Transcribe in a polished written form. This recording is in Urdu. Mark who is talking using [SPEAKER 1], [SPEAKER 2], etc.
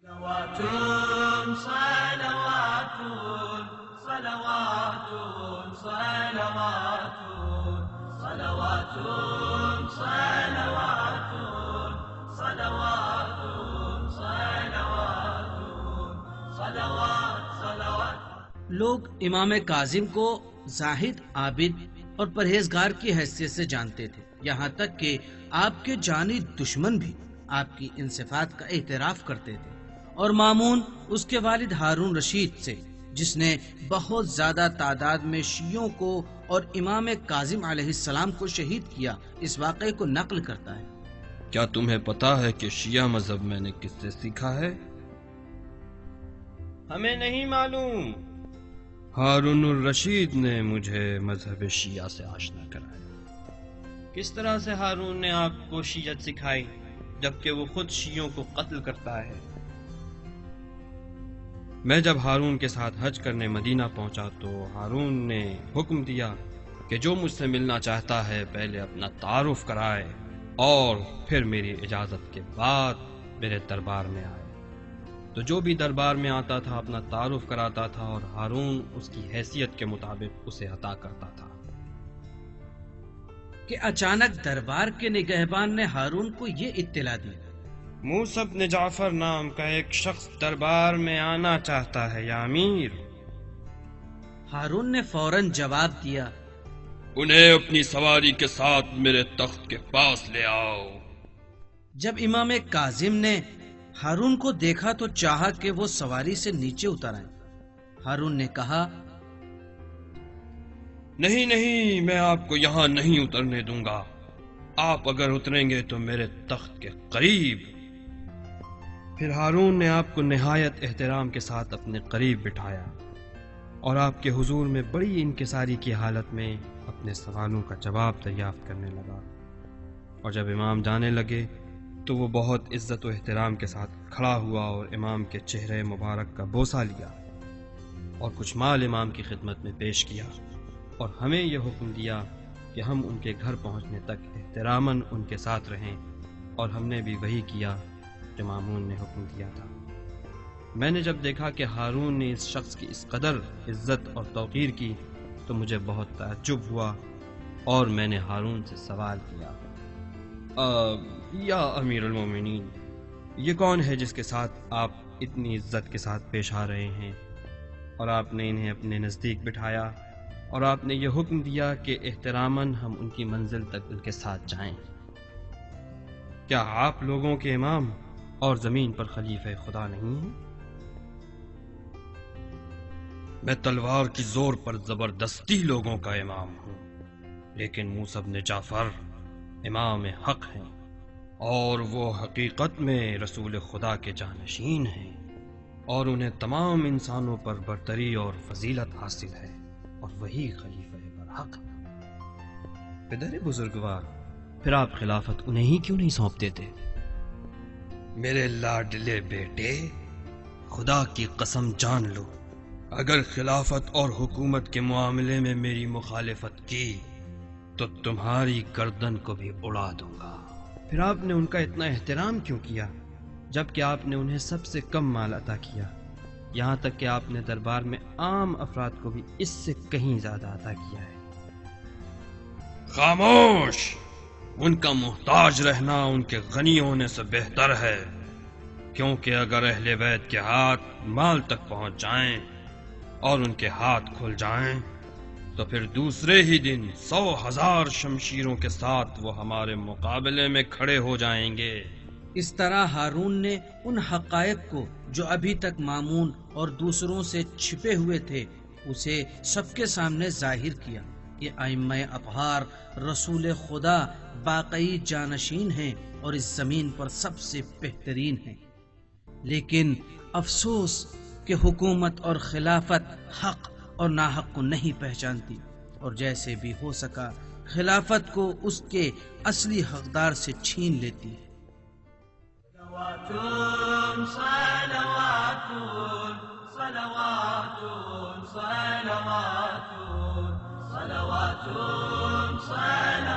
[SPEAKER 1] صلوات صلوات صلوات صلوات صلوات صلوات صلوات صلوات صلوات.
[SPEAKER 2] لوگ امام کاظم کو زاہد، عابد اور پرہیزگار کی حیثیت سے جانتے تھے، یہاں تک کہ آپ کے جانی دشمن بھی آپ کی ان صفات کا اعتراف کرتے تھے، اور مامون اس کے والد ہارون رشید سے، جس نے بہت زیادہ تعداد میں شیعوں کو اور امام کاظم علیہ السلام کو شہید کیا، اس واقعے کو نقل کرتا ہے۔
[SPEAKER 3] کیا تمہیں پتا ہے کہ شیعہ مذہب میں نے کس سے سیکھا ہے؟
[SPEAKER 4] ہمیں نہیں معلوم۔
[SPEAKER 3] ہارون الرشید نے مجھے مذہب شیعہ سے آشنا کرایا۔
[SPEAKER 4] کس طرح سے ہارون نے آپ کو شیعت سکھائی جبکہ وہ خود شیعوں کو قتل کرتا ہے؟
[SPEAKER 3] میں جب ہارون کے ساتھ حج کرنے مدینہ پہنچا تو ہارون نے حکم دیا کہ جو مجھ سے ملنا چاہتا ہے پہلے اپنا تعارف کرائے اور پھر میری اجازت کے بعد میرے دربار میں آئے۔ تو جو بھی دربار میں آتا تھا اپنا تعارف کراتا تھا اور ہارون اس کی حیثیت کے مطابق اسے عطا کرتا تھا۔
[SPEAKER 2] کہ اچانک دربار کے نگہبان نے ہارون کو یہ اطلاع دی۔
[SPEAKER 4] موسیٰ بن جعفر نام کا ایک شخص دربار میں آنا چاہتا ہے یا امیر۔
[SPEAKER 2] ہارون نے فوراً جواب دیا،
[SPEAKER 3] انہیں اپنی سواری کے ساتھ میرے تخت کے پاس لے آؤ۔
[SPEAKER 2] جب امام کاظم نے ہارون کو دیکھا تو چاہا کہ وہ سواری سے نیچے اتر آئیں۔ ہارون نے کہا،
[SPEAKER 3] نہیں نہیں، میں آپ کو یہاں نہیں اترنے دوں گا، آپ اگر اتریں گے تو میرے تخت کے قریب۔ پھر ہارون نے آپ کو نہایت احترام کے ساتھ اپنے قریب بٹھایا اور آپ کے حضور میں بڑی انکساری کی حالت میں اپنے سوالوں کا جواب دریافت کرنے لگا، اور جب امام جانے لگے تو وہ بہت عزت و احترام کے ساتھ کھڑا ہوا اور امام کے چہرے مبارک کا بوسہ لیا اور کچھ مال امام کی خدمت میں پیش کیا، اور ہمیں یہ حکم دیا کہ ہم ان کے گھر پہنچنے تک احتراماً ان کے ساتھ رہیں، اور ہم نے بھی وہی کیا جو مامون نے حکم دیا تھا۔ میں نے جب دیکھا کہ ہارون نے اس شخص کی اس قدر عزت اور توقیر کی تو مجھے بہت تعجب ہوا، اور میں نے ہارون سے سوال کیا، یا امیر المومنین، یہ کون ہے جس کے ساتھ آپ اتنی عزت کے ساتھ پیش آ رہے ہیں؟ اور آپ نے انہیں اپنے نزدیک بٹھایا اور آپ نے یہ حکم دیا کہ احتراماً ہم ان کی منزل تک ان کے ساتھ جائیں۔ کیا آپ لوگوں کے امام اور زمین پر خلیفہ خدا نہیں ہیں؟ میں تلوار کی زور پر زبردستی لوگوں کا امام ہوں، لیکن موسیٰ بن جعفر امام حق ہیں، اور وہ حقیقت میں رسول خدا کے جانشین ہیں، اور انہیں تمام انسانوں پر برتری اور فضیلت حاصل ہے، اور وہی خلیفہ برحق ہے۔ پدر بزرگوار، پھر آپ خلافت انہیں ہی کیوں نہیں سونپ دیتے؟ میرے لاڈلے بیٹے، خدا کی قسم جان لو، اگر خلافت اور حکومت کے معاملے میں میری مخالفت کی تو تمہاری گردن کو بھی اڑا دوں گا۔ پھر آپ نے ان کا اتنا احترام کیوں کیا جبکہ آپ نے انہیں سب سے کم مال عطا کیا، یہاں تک کہ آپ نے دربار میں عام افراد کو بھی اس سے کہیں زیادہ عطا کیا ہے؟ خاموش! ان کا محتاج رہنا ان کے غنی ہونے سے بہتر ہے، کیونکہ اگر اہل بیت کے ہاتھ مال تک پہنچ جائیں اور ان کے ہاتھ کھل جائیں تو پھر دوسرے ہی دن 100,000 شمشیروں کے ساتھ وہ ہمارے مقابلے میں کھڑے ہو جائیں گے۔
[SPEAKER 2] اس طرح ہارون نے ان حقائق کو جو ابھی تک مامون اور دوسروں سے چھپے ہوئے تھے اسے سب کے سامنے ظاہر کیا۔ یہ ائمہ اطہار رسول خدا واقعی جانشین ہیں اور اس زمین پر سب سے بہترین ہیں، لیکن افسوس کہ حکومت اور خلافت حق اور ناحق کو نہیں پہچانتی، اور جیسے بھی ہو سکا خلافت کو اس کے اصلی حقدار سے چھین لیتی ہے۔
[SPEAKER 1] صلوات صلوات صلوات صلوات صلوات صلوات